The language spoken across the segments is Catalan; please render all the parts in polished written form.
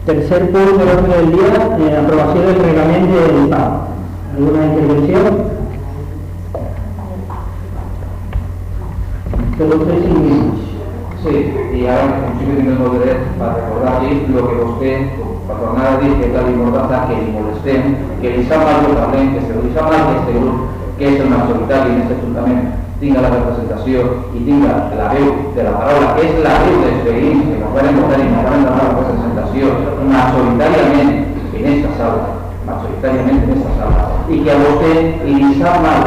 Tercer punt de l'ordre del dia, aprovació del reglament del PAM. Alguna intervenció? Todos 3 minutos. Sí, y ahora en principio tengo el derecho para recordarle lo que usted, para tornar a decir que es la importancia que le molesten, que les ha mal también, que se les ha mal que este grupo, que es el majoritario en este ajuntament, tenga la representación y tenga la veu de la paraula, que es la veu dels veïns que nos van a votar y nos van a dar la representación majoritàriament en esta sala, y que a usted le ha mal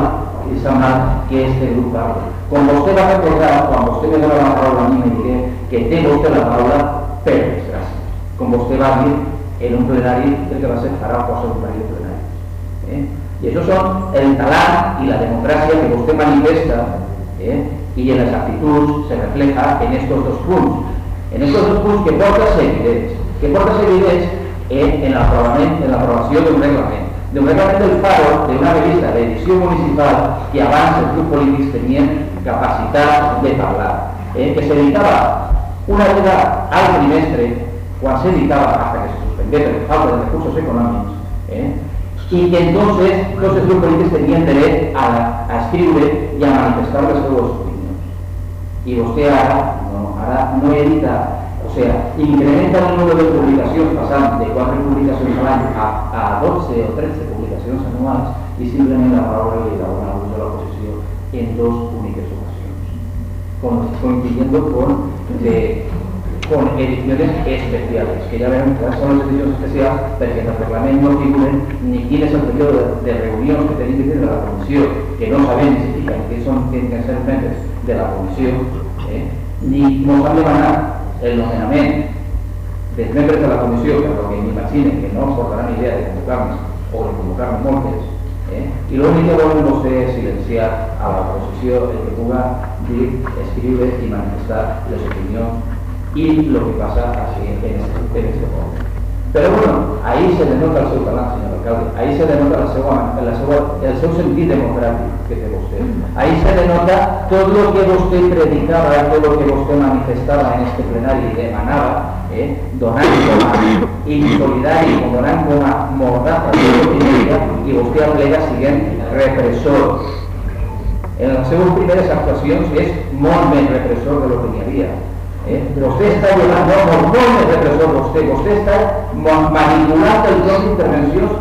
que este grupo hable. Como usted va a recordar, cuando usted me dona la paraula a mí, me diré que tengo usted la paraula, pero desgracia. Como usted va a dir en un plenari, el que va a ser para qualsevol plenari. Y eso son el talán y la democracia que usted manifiesta, y en las actitudes se refleja en estos 2 puntos. En estos 2 puntos que portas evidents en la aprobación de un reglamento del Faro, de una revista de edición municipal que abans els grups polítics tenien capacitat de parlar, que s'editava una vegada al trimestre, quan s'editava hasta que se suspengué per falta de recursos econòmics, y que entonces tots els grups polítics tenien dret a escriure i a manifestar les seues opinions. I vostè ara no edita, o sea, incrementa el número de publicacions passant de 4 publicacions al any a 12 o 13 publicacions anuals i simplement la paraula li dona a de l'oposició en 2 úniques ocasions, coincidiendo con ediciones especiales, que ya verán cuáles son las ediciones especiales, porque en el reglamento no figuren ni quién es el periodo de reunión que tenéis que hacer de la comisión, que no saben ni siquiera que tienen que ser membres de la comisión, ni nos han de manar el nomenament dels membres de la comissió, per lo que m'imagine que no portaran idea de convocar-nos o de convocar-nos moltes, i l'únic que volen vostè és silenciar a l'oposició el que puga dir, escriure i manifestar les opinions i el que passa en este poble. Però bueno, ahí se denota el seu talent, senyor alcalde, ahí se denota el seu sentit democràtic que té vostè. Ahí se denota tot el que vostè predicava, tot el que vostè manifestava en este plenari i demanava, donant com a insolidari, donant com a mordaza i vostè aplega siguent repressor. En les seves primeres actuacions és molt més repressor de lo que n'hi havia. Vostè està llevant molt més repressor, vostè està manipulant el joc d'intervencions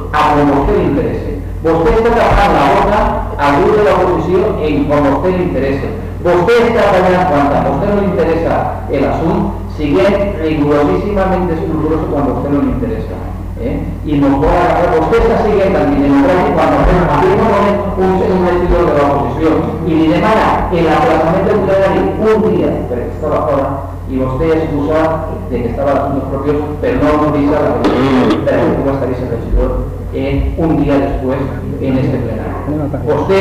a com vostè li interessa. Vostè està tapant la boca al grup de l'oposició en com vostè li interessa. Vostè està tallant quan a vostè no li interessa l'assumpte, siguent rigurosíssimament escrupuloso quan a vostè no li interessa. I no pot agarrar, vostè està siguent antidemocràtic quan un regidor de l'oposició i li demana l'aplaçament del plenari un dia perquè estava fora i vostè excusa de que estava a l'assumptes propios per no autoritzar la comissió per que puga estar ese regidor un dia després en este plenari. Vostè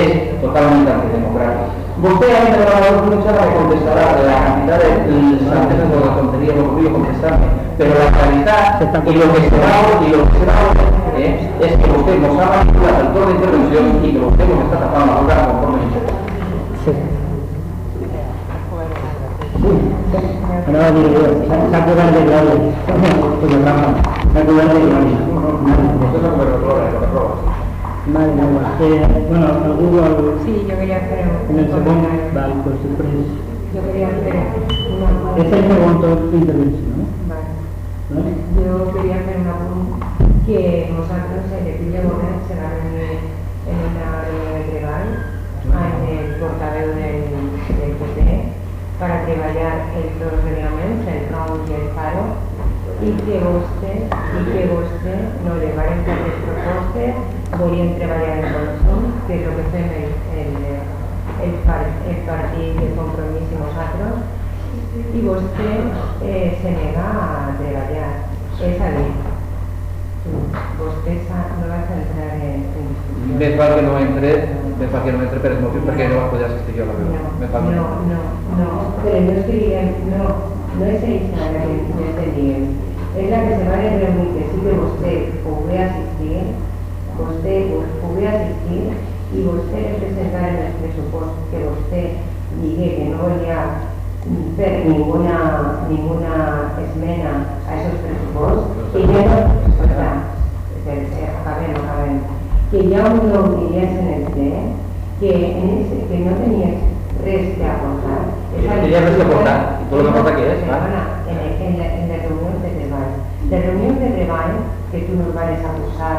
és totalment antidemocràtic. Vostè a mí me va a dar una charla que contestará de la cantidad de antes de la tontería que podría contestarme, pero la realidad y lo que se va es que usted nos ha manipulado el tono de intervención y que usted nos está tapando la boca conforme sí. No, se acuerdan de Gloria. Se acuerdan de Gloria. Vale, bueno, algún... Sí, yo quería hacer en el segundo, vale, pues después... Yo quería hacer una... Esta es el segundo intervención, ¿no? Vale. Yo quería hacer una pregunta que nosotros en el Pilla Bonet se va a reunir en una reunión de treball en el portaveu del PP para treballar els dos reglaments, el PROM i el Faro, i que vostè no li varen fer les propostes, volien treballar en consum, que és el que fem el partit de Compromís i nosaltres, i vostè se nega a treballar. És a dir, vostè no va entrar en discussió. Me fa que no entre per els motius perquè no va poder assistir jo a la reunió. No, però no és que diguem, no és això la que diguem. És la que se va a reunir, que sí que vostè pugui assistir, i vostè presentar en el pressupost que vostè digui que no volia fer ninguna esmena a esos presupuestos que ja no, acabem, que ja ho diries en el ple, que no tenies res que aportar. Tenies res que aportar, i tot el que aporta què és? En les reunions de treball. Les reunions de treball que tú nos vas a acusar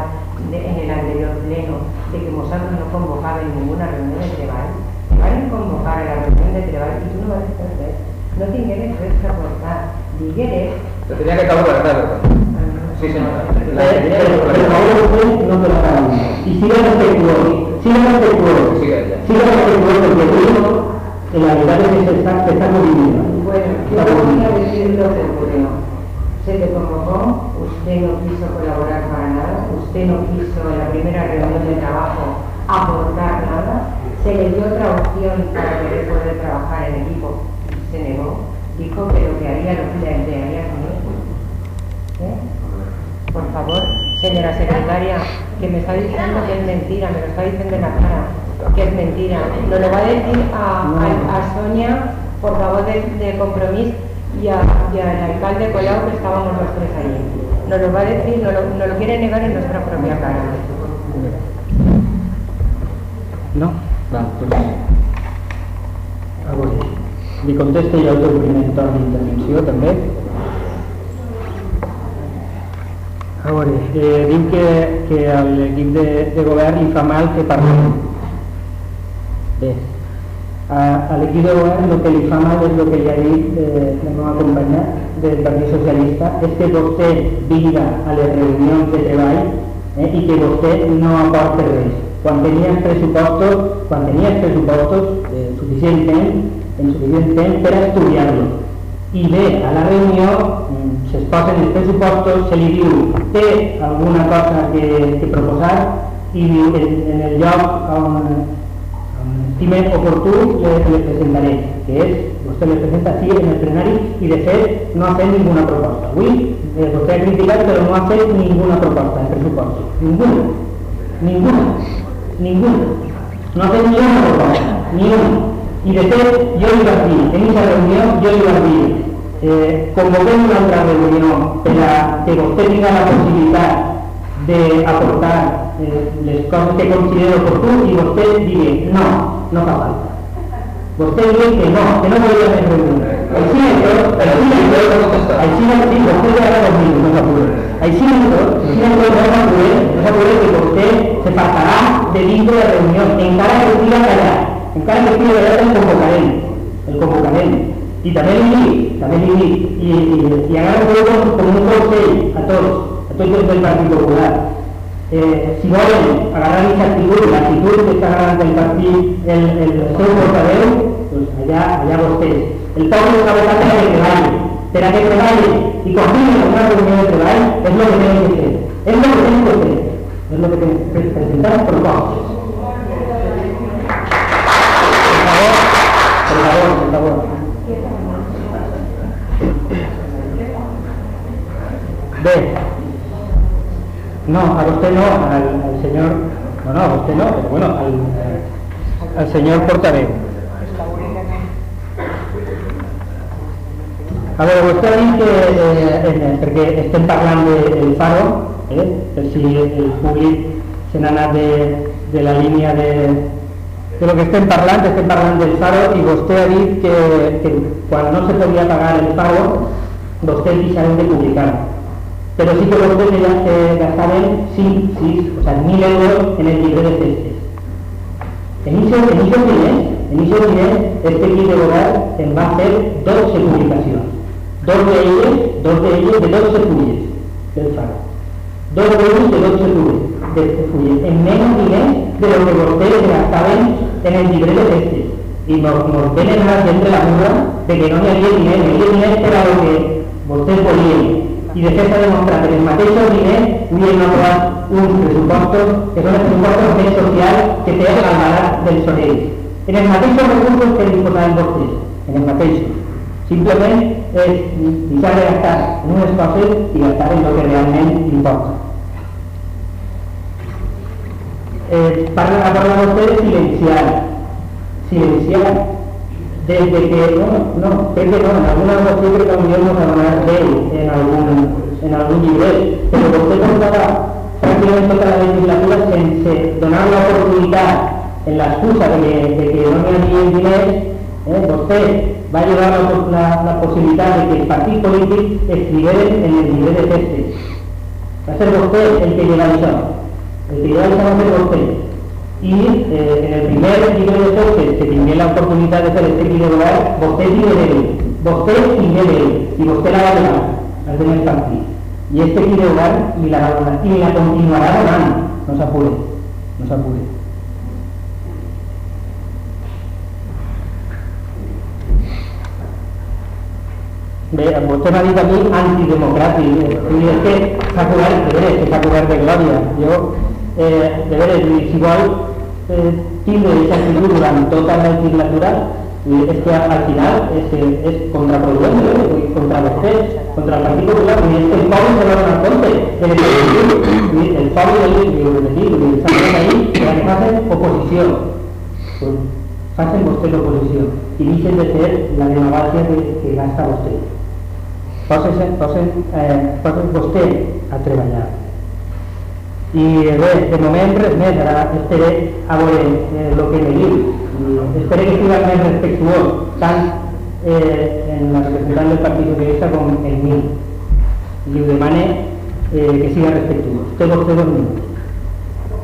en el anterior pleno de que nosotros no convocaban ninguna reunión de treball, te van a convocar a la reunión de treball y tú no vas a hacer res. No tingueres res que aportar. Digueres... Te tenía que acabar la tarde. Sí, señora. Pero ahora usted no te lo sabe. Y siga respetuoso, porque en la verdad es que se está moviendo. Bueno, yo voy a decir lo que ocurrió. Se le convocó, usted no quiso colaborar para nada, usted no quiso en la primera reunión de trabajo aportar nada, se le dio otra opción para poder trabajar en equipo y se negó, dijo que lo que haría lo plantearía conmigo. Por favor, señora secretaria, que me está diciendo que es mentira, me lo está diciendo en la cara, que es mentira. Nos lo va a decir a Sonia, portavoz de Compromís, y al alcalde Colau, que estábamos los tres allí. Nos lo va a decir, nos lo quiere negar en nuestra propia cara. No? Va, doncs... A veure, li contesto jo el primer torn d'intervenció, també. A veure, diu que a l'equip de govern li fa mal que parlem. Bé, a l'equip de govern el que li fa mal és el que ja ha dit la meva companya del Partit Socialista, és que vostè vinga a les reunions de treball i que vostè no aporta res. Quan tenies pressupostos suficient temps per estudiar-los. I ve a la reunió, se'ls posen els pressupostos, se li diu té alguna cosa que proposar i diu en el lloc on estime oportú le presentaré, que és, vostè le presenta així en el plenari i de fet no ha fet ninguna proposta. Avui vostè ha criticat però no ha fet ninguna proposta en pressupostos. Ninguna. No ha fet ni una proposta, ni una. I de fet, jo li vaig dir, en aquesta reunió, convoquem una altra reunió per a que vostè tingui la possibilitat d'aportar les coses que considero oportú i vostè digui, no fa falta. Vostè digui que no volia més reunió. Així no tot, vostè ja ha dit, no s'apure. Així no tot, no s'apure que vostè se fartarà de dintre de reunió, encara que estigui callat. Encara que estigui callat el convocarem. I també li dic, i agarro com un consell a tots els del Partit Popular. Si volen agarrar aquesta actitud, l'actitud que està agarrant el partit, el seu portaveu, doncs allà vostès. El poble està votant per a que treballi, i quan vinguin a una reunió de treball és el que tenen que fer. És el que tenen que fer. És el que tenen que presentar propostes. Per favor. Bé, no, a vostè no, al senyor, no, a vostè no, però bueno, al senyor portaveu. A veure, vostè ha dit que, perquè estem parlant del Faro, per si el públic se n'ha anat de la línia de lo que estem parlant del Faro, i vostè ha dit que quan no se podia pagar el Faro, vostès deixaran de publicar-ho. Pero sí que ustedes gastaban 1.000 euros en el libro de cestes. En esos diners, este equipo de gobierno va a hacer 12 publicaciones. Dos de ellos de 12 fulles del Faro. 2 de ellos de 12 fulles. En menos dinero de lo que ustedes gastaban en el libro de cestes. Y nos vienen a la gente la duda de que no había dinero era lo que ustedes podían. I de fet s'ha demostrat que els mateixos diners avui hem aprovat uns pressupostos que són els pressupostos més socials que té l'Albalat del Sorell. En els mateixos recursos que disposaven vostès, en els mateixos. Simplement és deixar de gastar en unes coses i gastar en el que realment importa. Parla vostè de silenciar. Desde que, creo que no, en alguna ocasión creo que a lo mejor nos van a dar en algún en algún llibret, però vostè portava pràcticament tota la legislatura sense donar l'oportunitat en l'excusa de que no n'hi havia diners, vostè va llevar la possibilitat de que els partits polítics escrigueren en el llibre de festes. Va ser vostè el que lleva això. El que lleva això va ser vostè. I en el primer llibre de festes que tingué l'oportunitat de fer este llibre de govern, vostè tingué d'ell. Vostè tingué d'ell. I vostè la va donar al primer partit. I este llibre de govern li la va donar. I la continuarà donant. No s'apure. No s'apure. Bé, vostè m'ha dit a mi antidemocràtic, és que s'ha cobert de glòria. Jo, de veres, si vol tindre aquesta actitud durant tota la legislatura, és que al final és contraproduent, contra vostès, contra el Partit Popular, i és que el poble se va donar compte. El poble s'ha ahí per que facin oposició. Facin vostès l'oposició i deixen de fer la demagògia que gasta vostè. Posen vostè a treballar. I bé, de moment res més, ara esperé a veure el que me diu. Esperé que siga més respectuós, tant en la representant del Partit Socialista com en mi. I ho demane que siga respectuós. Té vostè 2 minuts.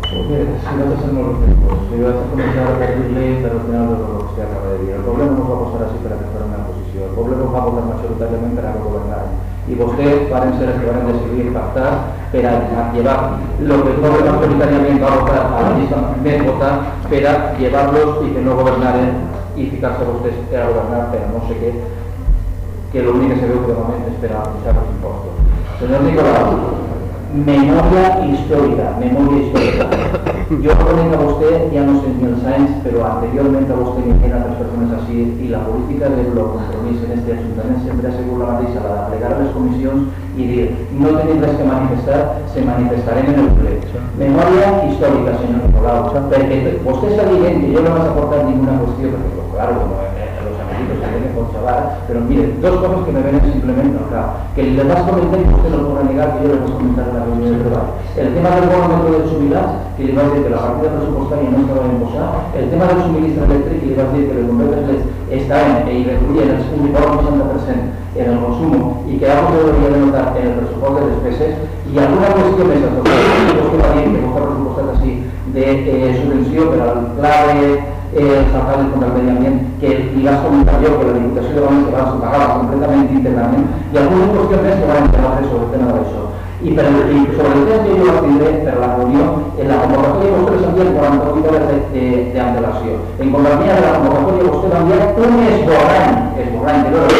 Porque si no te hacemos respetuosos, si vas a comenzar a pedirle, pero al final de lo que usted acaba de decir, el problema no va a pasar así para que fuera una oposición, el problema va a votar mayoritariamente para gobernar. Y ustedes van a ser los que van a decidir pactar para llevar lo que el pueblo mayoritariamente va a votar a la lista de votar, para llevarlos y que no gobernaren y fijarse ustedes a gobernar, pero no sé qué, que lo único que se ve últimamente es para fijar los impuestos. Señor Nicolau, memoria histórica. Yo conozco a usted, ya no sé ni el Sáenz, pero anteriormente a usted me tiene a otras personas así, y la política de los compromisos en este ayuntamiento siempre ha sido la mateixa, la de plegar a les comissions i dir, no tenim res que manifestar, se manifestarem en el ple. Memoria histórica, señor Nicolau, perquè vostè està dient que yo no vas a aportar ninguna cuestión, porque claro, como los amiguitos que tienen con chaval, pero mire, 2 cosas que me ven simplemente acá, que le vas a comentar y usted no podrá negar que yo le voy a comentar en la reunión del trabajo. El tema del bono metro del Subirats, que le va a decir que la partida presupuestaria no estaba en posar, el tema del suministro eléctrico, que le va a decir que los bomberos estaban y reducían el 50% en el consumo y que algo se debería de notar en el presupuesto de despeses, y alguna cuestión de esas dos cosas, que va a decir que está presupuestado así de subvenció per al pla dels alcaldes contra el medi ambient, que li vas comentar jo que la Diputació de València se pagava completament íntegrament, i algunes qüestions més que van entrar sobre el tema d'això. I sobre el tema que jo vaig tindre per la reunió, en la convocatòria vostè les envia 48 hores d'antelació. En companyia de la convocatòria vostè va enviar un esborrany, que no era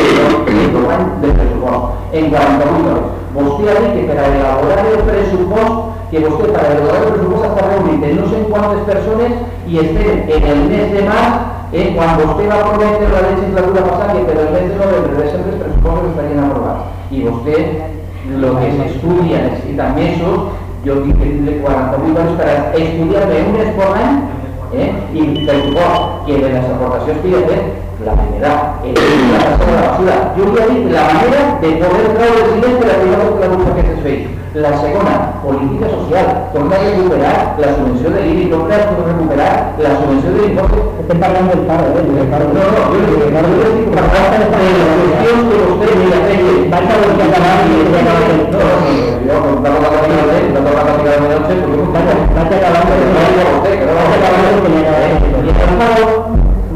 esborrany del pressupost, en 48 hores. Vostè ha dit que per a elaborar el pressupost, que vostè per a elaborar el pressupost està reunit en no sé quantes persones i estem en el mes de març, quan vostè va prometre la legislatura passada que per el mes de novembre de sempre els pressupostos estarien aprovats. I vostè, el que s'estudia necessita mesos, jo tinc que tindre 48 hores per estudiar-me un esborrany i pressupost que de les aportacions que hi ha fet, la primera és la tassa de la basura. Jo li he dit la manera de poder treure els diners per arribar a la bolsa que es feia. La segona, política social, tornar a recuperar la subvenció de l'IBI, tornar a recuperar la subvenció de l'impost. Estem parlant del paro, No, jo estic parlant de les qüestions que vostè li ha fet. Vaig a veure que acabar i jo contava la capital de la capital de noche, porque vaig acabant de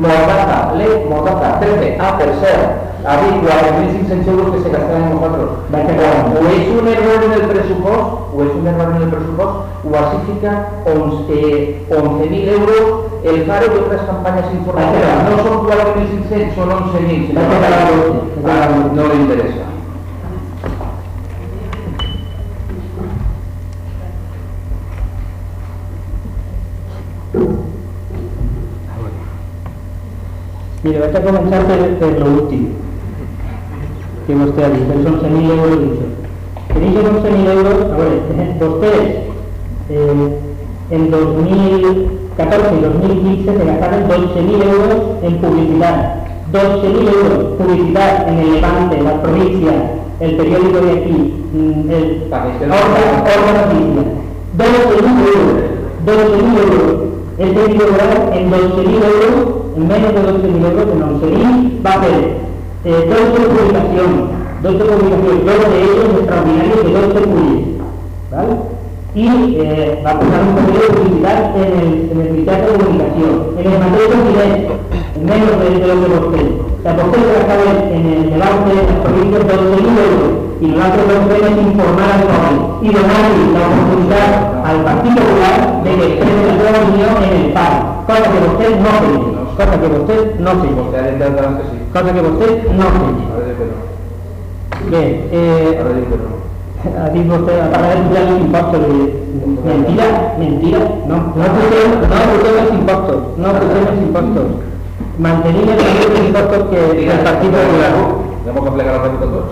Mordaza, 13. Per cert, ha dit 4.500 euros que se gastaran en nosaltres. O és un error en el pressupost, o així fica 11.000 euros el Faro i otras campañas informativas. No son 4.500, son 11.000. No le interesa. Mire, vaig a començar per l'últim que vostè ha dit, els 11.000 euros dichos. Que dichos 11.000 euros, a veure, vostès en 2014 y 2015 se gastaron 12.000 euros en publicidad. 12.000 euros publicidad en el Levante, en las provincias, el periódico de aquí, el Horta Noticia, 12.000 euros. El técnico rural en 12.000 euros, en menos de 12.000 euros, en 11.000, va a hacer 12 publicaciones, 2 de ellos extraordinarios de 12 pulis, ¿vale? Y va a pasar un periodo de publicidad en el Ministerio de Comunicación, en el material directo, en menos de lo que usted. O sea, usted va a saber en el debate de las provincias 12.000 euros, y lo que usted es informar al pueblo y donarle la oportunidad al Partido Popular de que exprese la nueva opinión en el paro, cosa que usted no tiene, cosa que usted no tiene, cosa que usted no tiene. Bien, ha dicho usted, para estudiar los impuestos, mentira, no escuchemos los impuestos, mantenimos los impuestos que el Partido Popular. Tenemos que plegar a los todos.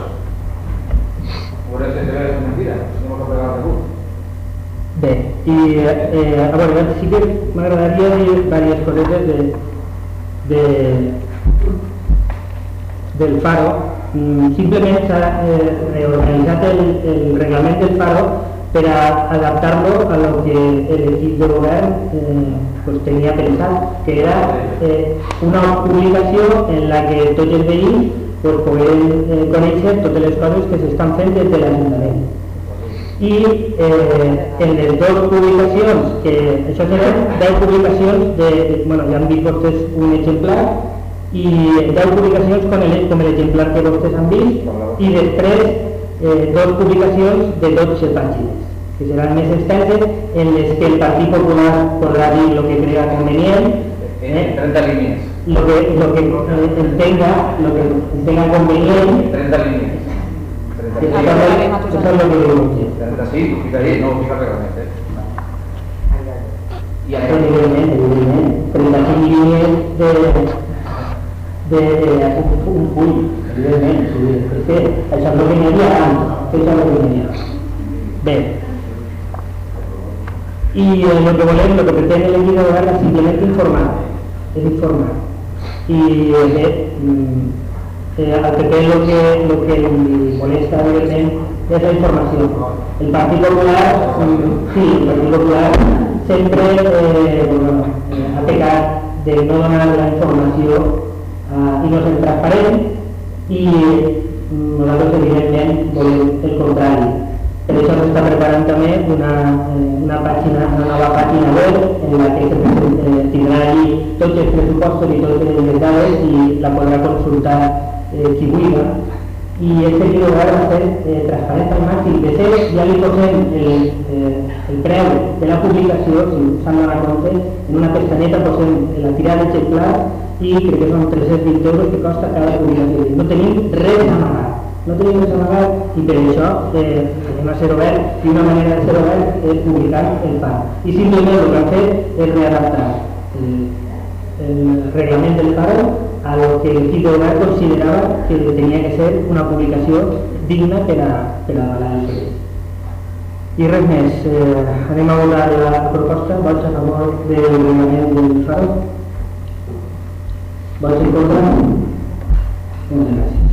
Por eso es mentira, tenemos que plegar a los. Bé, i a veure, sí que m'agradaria dir diverses cosetes del Faro. Simplement s'ha reorganitzat el reglament del Faro per a adaptar-lo a lo que l'equip de govern pues tenia pensat, que era una publicació en la que tots els veïns pues, poden conèixer totes les coses que s'estan fent des de l'Ajuntament. I en les dues publicacions, que això seran 10 publicacions, bueno, ja han vist vostès un exemplar, i 10 publicacions com l'exemplar que vostès han vist, i després 2 publicacions de 12 pàgines, que seran més extenses, en les que el Partit Popular podrà dir el que crea convenient, 30 línies. lo que tenga convenient, 30 línies. Eso es lo que digo. Sí, ficaria, no fica realmente. I Evidentment, 35 línies de un full, evidentment, és que això és el que n'hi havia abans, això és el que n'hi havia. Bé, i el que volem, el que pretén l'equip de govern és simplement informar, i bé, al PP lo que li molesta evidentment és la informació. El Partit Popular, sempre ha pecat de no donar la informació i no ser transparent, i nosaltres evidentment volem el contrari. Per això s'està preparant també una nova pàgina web en la que tindrà allí tots els pressupostos i totes les dades i la podrà consultar qui vulgui, i aquest llibre va ser transparent al màxim. De fet, ja li posem el preu de la publicació, si s'han donat compte, en una pestañeta posem la tirada exemplar i crec que són 320 euros que costa cada publicació. No tenim res amagat, i per això anem a ser obert, i una manera de ser obert és publicar el Faro. I simplement el que han fet és readaptar el reglament del Faro a lo que el equip de govern considerava que tenia que ser una publicació digna per a avalar el país. I res més, anem a votar la proposta. Vots a favor del reglament del Faro? Vots en contra? Moltes gràcies.